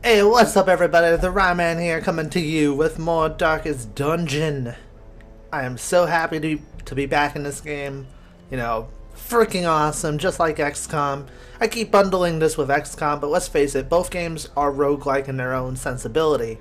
Hey, what's up everybody? The Ryman here coming to you with more Darkest Dungeon. I am so happy to be back in this game. You know, freaking awesome, just like XCOM. I keep bundling this with XCOM, but let's face it, both games are roguelike in their own sensibility.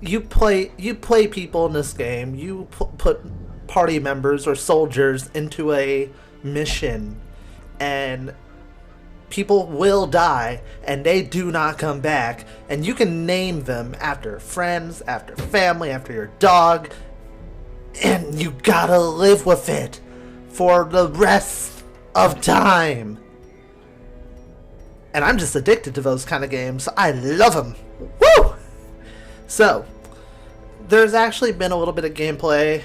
You play people in this game, you put party members or soldiers into a mission, and people will die, and they do not come back, and you can name them after friends, after family, after your dog, and you gotta live with it for the rest of time. And I'm just addicted to those kind of games. I love them. Woo! So, there's actually been a little bit of gameplay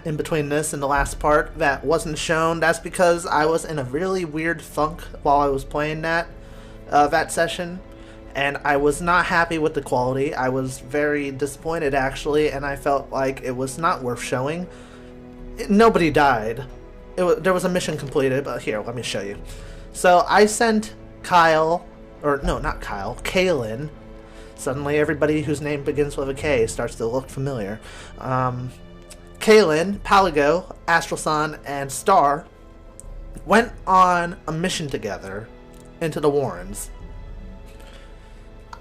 in between this and the last part that wasn't shown. That's because I was in a really weird funk while I was playing that session, and I was not happy with the quality. I was very disappointed actually, and I felt like it was not worth showing. Nobody died. There was a mission completed, but here, let me show you. So I sent Kyle, or no, not Kyle, Kaylin. Suddenly everybody whose name begins with a K starts to look familiar. Kaylin, Palago, Astralson, and Star went on a mission together into the Warrens.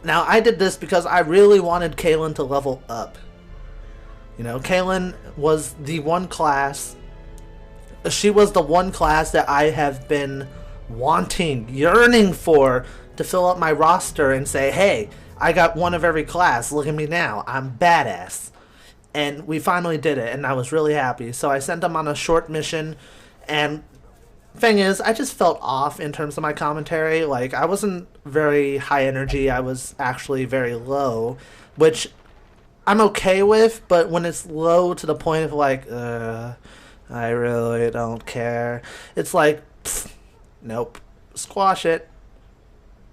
Now, I did this because I really wanted Kaylin to level up. You know, Kaylin was the one class. She was the one class that I have been wanting, yearning for, to fill up my roster and say, hey, I got one of every class. Look at me now. I'm badass. And we finally did it, and I was really happy. So I sent them on a short mission, and thing is, I just felt off in terms of my commentary. Like, I wasn't very high energy. I was actually very low, which I'm okay with, but when it's low to the point of like, I really don't care, it's like, pfft, nope, squash it.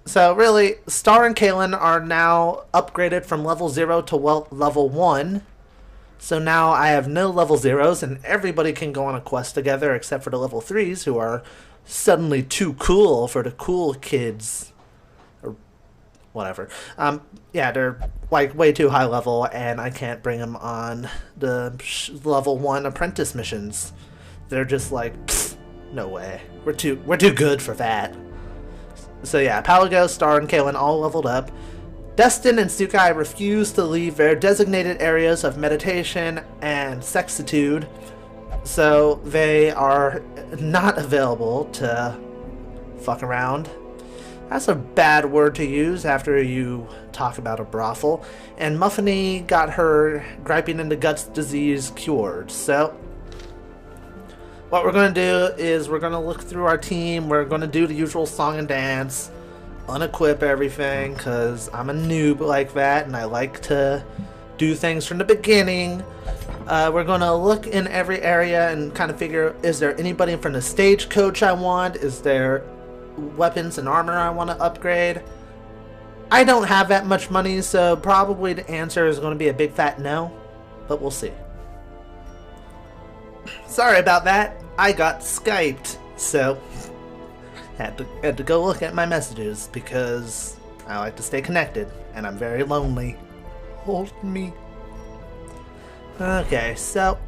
So really, Star and Kaylin are now upgraded from level 0 to level 1. So now I have no level 0s, and everybody can go on a quest together except for the level 3s, who are suddenly too cool for the cool kids. Or whatever. Yeah, they're like way too high level, and I can't bring them on the level 1 apprentice missions. They're just like, pfft, no way. We're too good for that. So yeah, Palago, Star, and Kaylin all leveled up. Destin and Sukai refuse to leave their designated areas of meditation and sexitude, so they are not available to fuck around. That's a bad word to use after you talk about a brothel. And Muffiny got her griping in the guts disease cured, so what we're going to do is we're going to look through our team. We're going to do the usual song and dance, unequip everything, because I'm a noob like that, and I like to do things from the beginning. We're going to look in every area and kind of figure, is there anybody from the stagecoach I want? Is there weapons and armor I want to upgrade? I don't have that much money, so probably the answer is going to be a big fat no, but we'll see. Sorry about that. I got Skyped, so had to go look at my messages because I like to stay connected, and I'm very lonely. Hold me. Okay, so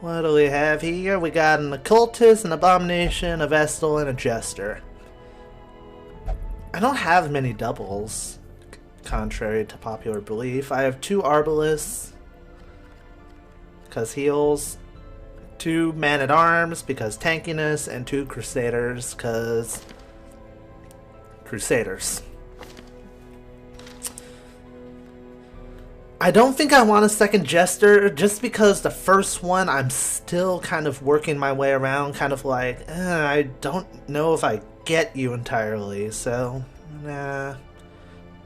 what do we have here? We got an occultist, an abomination, a vestal, and a jester. I don't have many doubles, contrary to popular belief. I have 2 arbalists, because heals, 2 man-at-arms because tankiness, and 2 crusaders because crusaders. I don't think I want a second jester, just because the first one I'm still kind of working my way around, kind of like, I don't know if I get you entirely, so nah.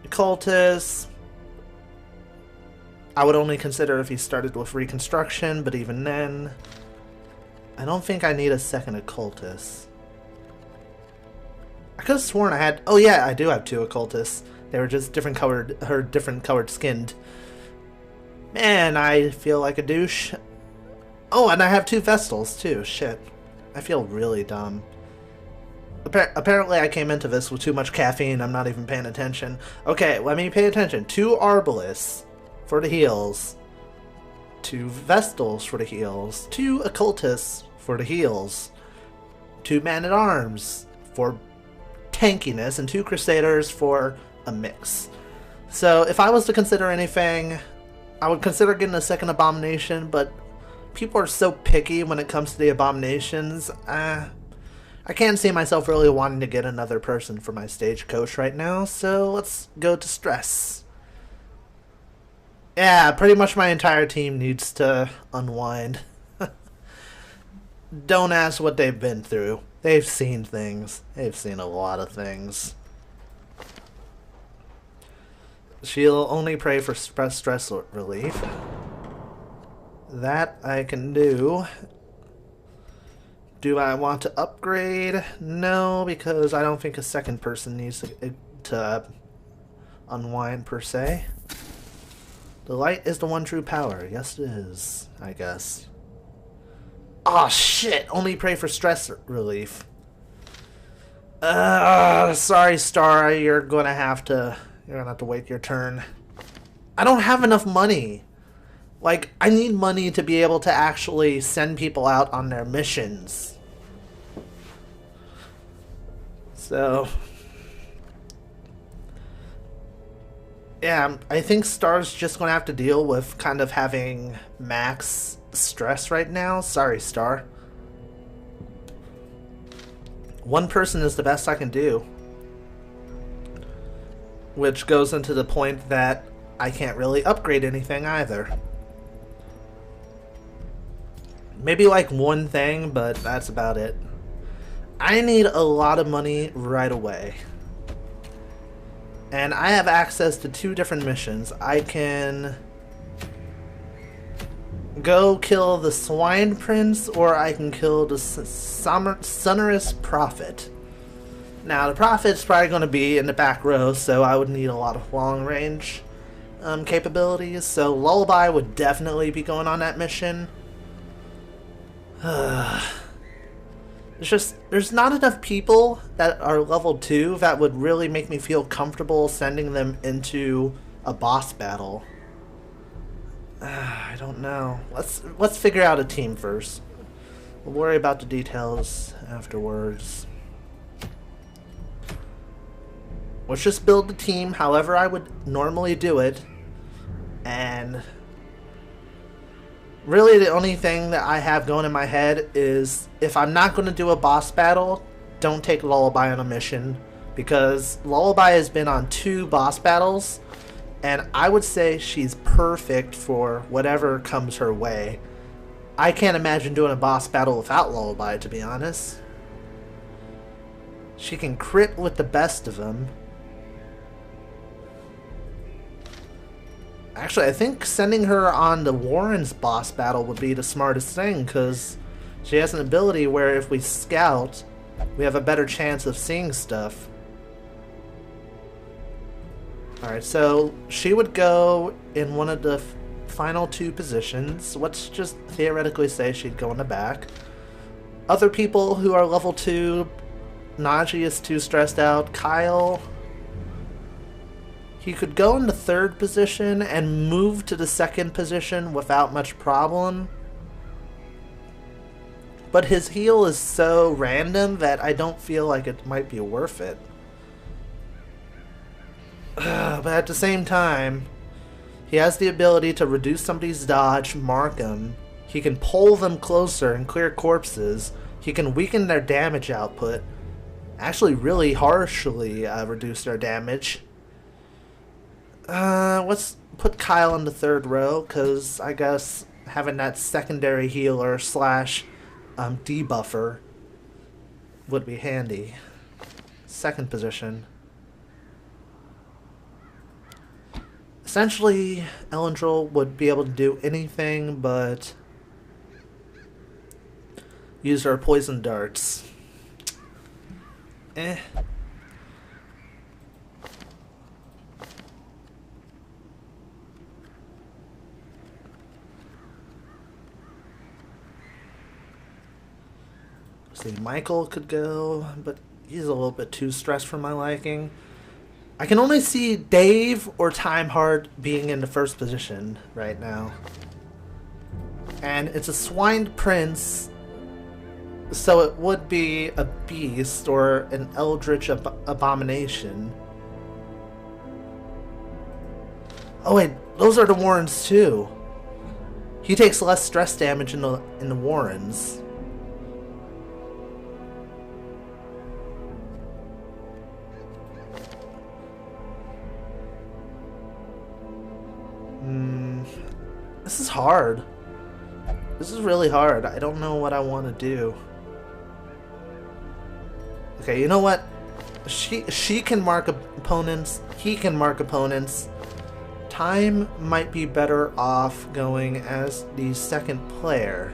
Occultist, I would only consider if he started with reconstruction, but even then, I don't think I need a second occultist. I could have sworn I had... Oh yeah, I do have 2 occultists. They were just different colored skinned. Man, I feel like a douche. Oh, and I have 2 vestals too. Shit. I feel really dumb. Apparently I came into this with too much caffeine. I'm not even paying attention. Okay, let me pay attention. 2 Arbalists for the heals. 2 Vestals for the heals. 2 Occultists for the heals. 2 Man-at-Arms for tankiness. And 2 Crusaders for a mix. So if I was to consider anything, I would consider getting a second Abomination, but people are so picky when it comes to the Abominations. I can't see myself really wanting to get another person for my stagecoach right now, so let's go to stress. Yeah, pretty much my entire team needs to unwind. Don't ask what they've been through. They've seen things. They've seen a lot of things. She'll only pray for stress relief. That I can do. Do I want to upgrade? No, because I don't think a second person needs to unwind per se. The light is the one true power. Yes, it is, I guess. Oh shit! Only pray for stress relief. Sorry, Star. You're gonna have to wait your turn. I don't have enough money. Like, I need money to be able to actually send people out on their missions. So, yeah, I think Star's just going to have to deal with kind of having max stress right now. Sorry, Star. One person is the best I can do. Which goes into the point that I can't really upgrade anything either. Maybe like one thing, but that's about it. I need a lot of money right away. And I have access to 2 different missions. I can go kill the Swine Prince, or I can kill the Sonorous Prophet. Now, the Prophet's probably going to be in the back row, so I would need a lot of long range capabilities. So Lullaby would definitely be going on that mission. There's not enough people that are level 2 that would really make me feel comfortable sending them into a boss battle. I don't know. Let's figure out a team first. We'll worry about the details afterwards. Let's just build the team however I would normally do it. And really, the only thing that I have going in my head is if I'm not going to do a boss battle, don't take Lullaby on a mission. Because Lullaby has been on 2 boss battles, and I would say she's perfect for whatever comes her way. I can't imagine doing a boss battle without Lullaby, to be honest. She can crit with the best of them. Actually, I think sending her on the Warren's boss battle would be the smartest thing, because she has an ability where if we scout, we have a better chance of seeing stuff. Alright, so she would go in one of the final 2 positions. Let's just theoretically say she'd go in the back. Other people who are level 2, Najee is too stressed out. Kyle, he could go in the 3rd position and move to the 2nd position without much problem. But his heal is so random that I don't feel like it might be worth it. But at the same time, he has the ability to reduce somebody's dodge, mark them. He can pull them closer and clear corpses. He can weaken their damage output. Actually really harshly reduce their damage. Let's put Kyle in the 3rd row, because I guess having that secondary healer slash debuffer would be handy. 2nd position. Essentially, Elendril would be able to do anything but use her poison darts. See, Michael could go, but He's a little bit too stressed for my liking. I can only see Dave or Time Heart being in the first position right now. And it's a swined prince, so it would be a beast or an eldritch abomination. Oh wait, those are the Warrens too. He takes less stress damage in the Warrens. This is hard. This is really hard. I don't know what I want to do. Okay, you know what? She can mark opponents. He can mark opponents. Time might be better off going as the second player.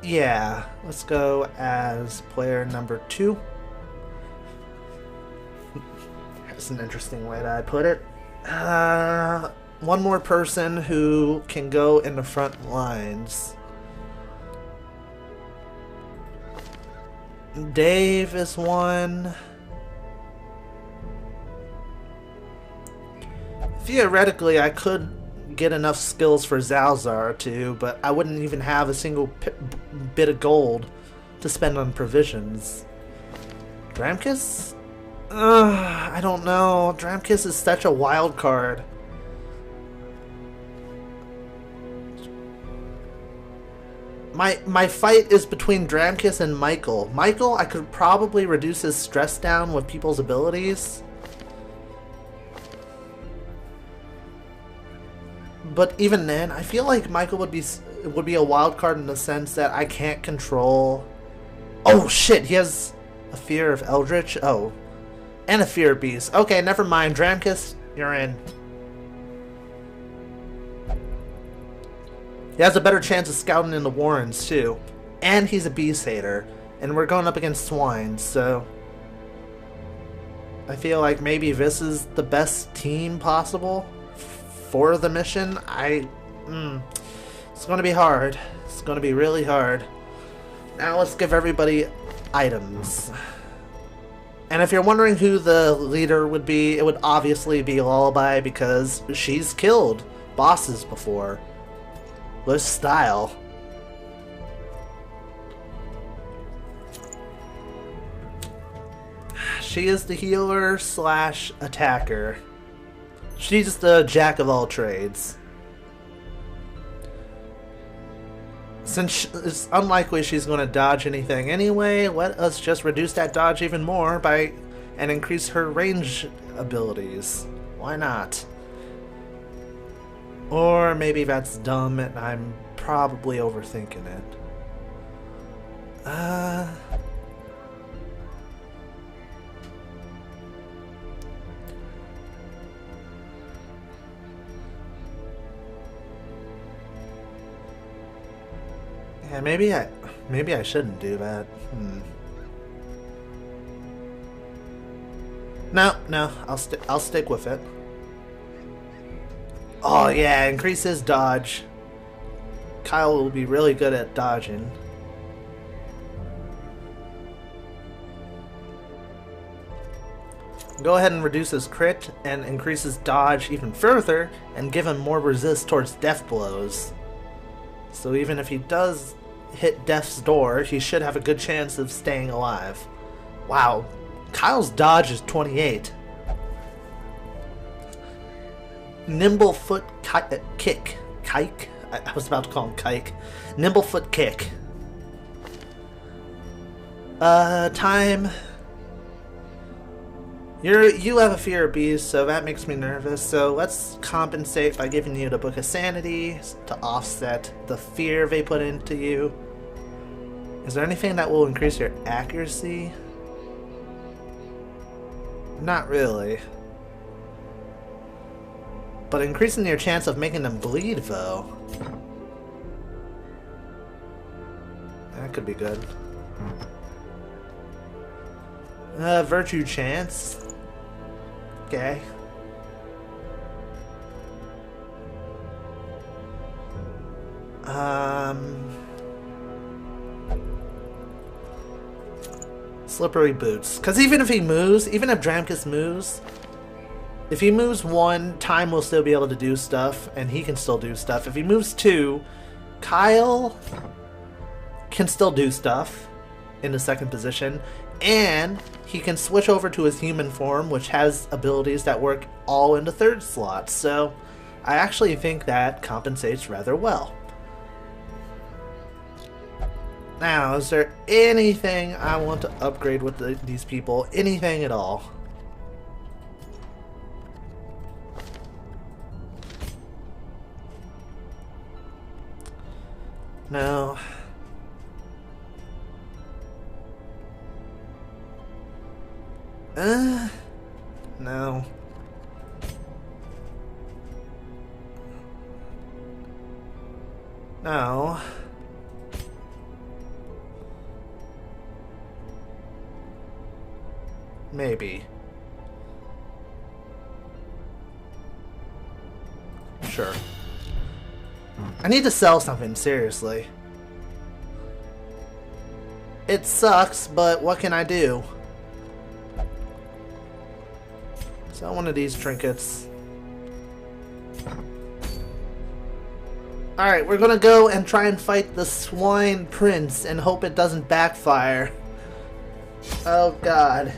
Yeah, let's go as player number 2. That's an interesting way that I put it. One more person who can go in the front lines. Dave is one. Theoretically, I could get enough skills for Zalzar too, but I wouldn't even have a single bit of gold to spend on provisions. Dramkus? I don't know. Dramkus is such a wild card. My fight is between Dramkus and Michael. Michael, I could probably reduce his stress down with people's abilities. But even then, I feel like Michael would be a wild card in the sense that I can't control. Oh shit, he has a fear of Eldritch. Oh, and a fear of Beast. Okay, never mind. Dramkus, you're in. He has a better chance of scouting in the Warrens too, and he's a Beast hater, and we're going up against Swine, so I feel like maybe this is the best team possible for the mission. It's going to be hard. It's going to be really hard. Now let's give everybody items. And if you're wondering who the leader would be, it would obviously be Lullaby because she's killed bosses before. With style. She is the healer / attacker. She's the jack of all trades. Since it's unlikely she's going to dodge anything anyway, let us just reduce that dodge even more and increase her range abilities. Why not? Or maybe that's dumb and I'm probably overthinking it. Yeah, maybe I shouldn't do that. No, I'll stick with it. Oh yeah, increase his dodge. Kyle will be really good at dodging. Go ahead and reduce his crit and increase his dodge even further and give him more resist towards death blows. So even if he does hit death's door, he should have a good chance of staying alive. Wow, Kyle's dodge is 28. Nimble foot kick. Kike? I was about to call him Kike. Nimble foot kick. Time. You have a fear of bees, so that makes me nervous. So let's compensate by giving you the Book of Sanity to offset the fear they put into you. Is there anything that will increase your accuracy? Not really. But increasing your chance of making them bleed, though. That could be good. Virtue chance. Okay. Slippery boots. Because even if he moves, even if Dramkus moves, if he moves 1, Time will still be able to do stuff, and he can still do stuff. If he moves 2, Kyle can still do stuff in the second position, and he can switch over to his human form, which has abilities that work all in the third slot. So I actually think that compensates rather well. Now, is there anything I want to upgrade with these people? Anything at all? No. No. No. Maybe. Sure. I need to sell something, seriously. It sucks, but what can I do? Sell one of these trinkets. Alright, we're gonna go and try and fight the Swine Prince and hope it doesn't backfire. Oh god.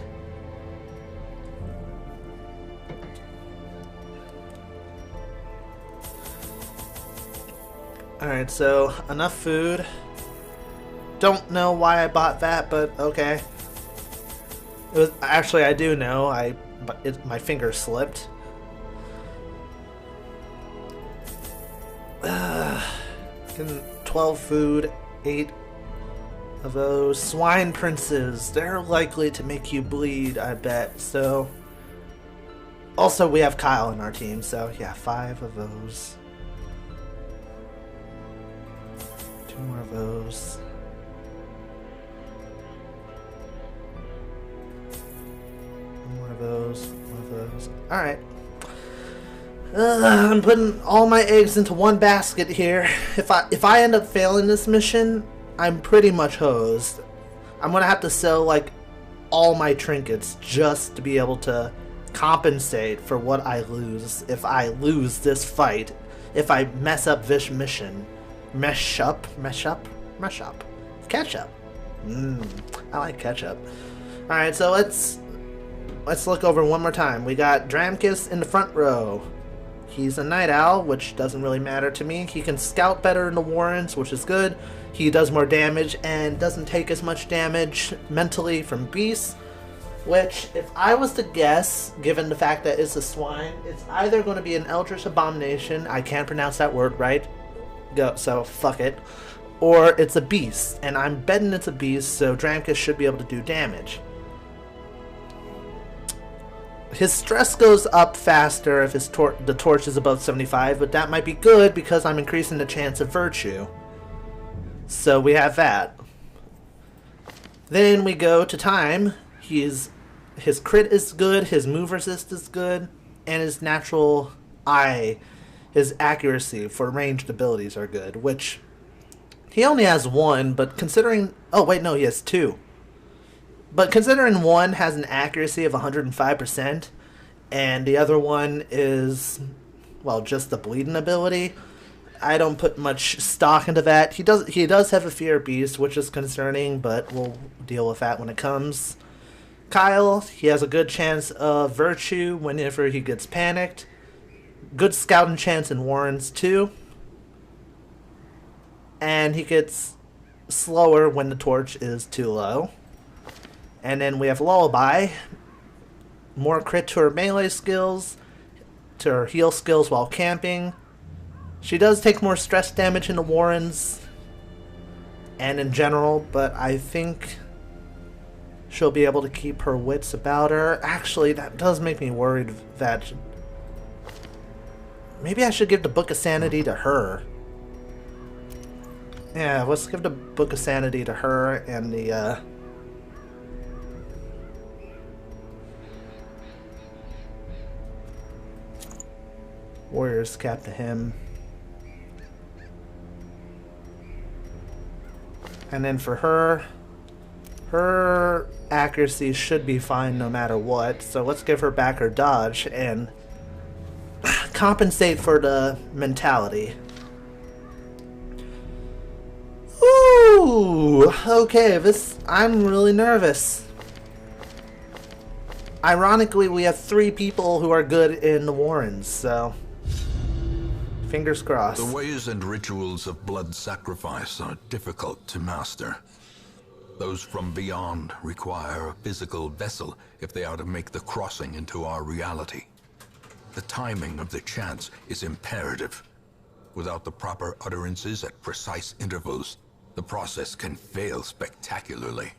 Alright, so enough food. Don't know why I bought that, but okay. It was actually, I do know. My finger slipped. Getting 12 food, 8 of those swine princes. They're likely to make you bleed, I bet. So, also we have Kyle in our team, so yeah, 5 of those. 2 more of those. More of those. More of those. Alright. I'm putting all my eggs into one basket here. If I end up failing this mission, I'm pretty much hosed. I'm gonna have to sell like all my trinkets just to be able to compensate for what I lose if I lose this fight. If I mess up this mission. Mesh up. Ketchup. I like ketchup. Alright, so let's look over one more time. We got Dramkus in the front row. He's a night owl, which doesn't really matter to me. He can scout better in the warrens, which is good. He does more damage and doesn't take as much damage mentally from beasts, which, if I was to guess, given the fact that it's a swine, it's either going to be an Eldritch Abomination, I can't pronounce that word right, so fuck it, or it's a beast, and I'm betting it's a beast, so Dramkus should be able to do damage. His stress goes up faster if the torch is above 75, but that might be good because I'm increasing the chance of virtue. So we have that. Then we go to Time. His crit is good, his move resist is good, and his natural eye, his accuracy for ranged abilities are good, which he only has 1, but considering... Oh, wait, no, he has 2. But considering one has an accuracy of 105%, and the other one is, well, just the bleeding ability, I don't put much stock into that. He does have a fear beast, which is concerning, but we'll deal with that when it comes. Kyle, he has a good chance of virtue whenever he gets panicked. Good scouting chance in warrens too. And he gets slower when the torch is too low. And then we have Lullaby. More crit to her melee skills, to her heal skills while camping. She does take more stress damage in the warrens and in general, but I think she'll be able to keep her wits about her. Actually, that does make me worried that maybe I should give the Book of Sanity to her. Yeah, let's give the Book of Sanity to her and the Warriors cap to him. And then for her accuracy should be fine no matter what. So let's give her back her dodge and compensate for the mentality. Ooh, okay, I'm really nervous. Ironically, we have 3 people who are good in the Warrens, so fingers crossed. The ways and rituals of blood sacrifice are difficult to master. Those from beyond require a physical vessel if they are to make the crossing into our reality. The timing of the chants is imperative. Without the proper utterances at precise intervals, the process can fail spectacularly.